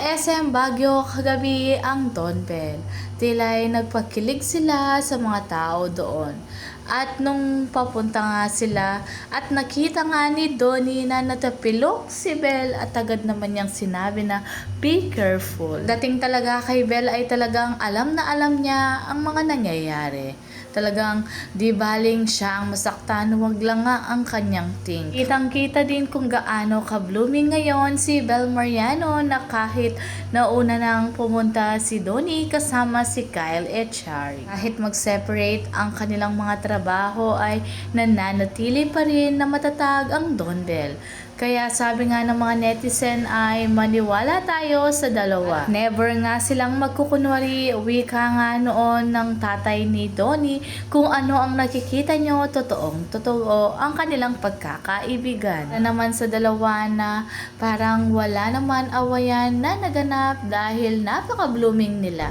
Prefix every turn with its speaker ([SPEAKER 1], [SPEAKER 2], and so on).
[SPEAKER 1] SM Baguio kagabi ang Don Bell. Tila'y nagpakilig sila sa mga tao doon. At nung papunta nga sila at nakita nga ni Donnie na natapilok si Bell at agad naman niyang sinabi na be careful. Dating talaga kay Bell ay talagang alam na alam niya ang mga nangyayari. Talagang di baling siya ang masaktan, wag lang nga ang kanyang ting. Kitang-kita din kung gaano ka-blooming ngayon si Bel Mariano na kahit nauna nang pumunta si Donnie kasama si Kyle at Shari. Kahit mag-separate ang kanilang mga trabaho ay nananatili pa rin na matatag ang Don Bell. Kaya sabi nga ng mga netizen ay maniwala tayo sa dalawa. Never nga silang magkukunwari, wika nga noon ng tatay ni Donnie, kung ano ang nakikita nyo, totoong totoo ang kanilang pagkakaibigan. Na naman sa dalawa na parang wala naman awayan na naganap dahil napaka-blooming nila.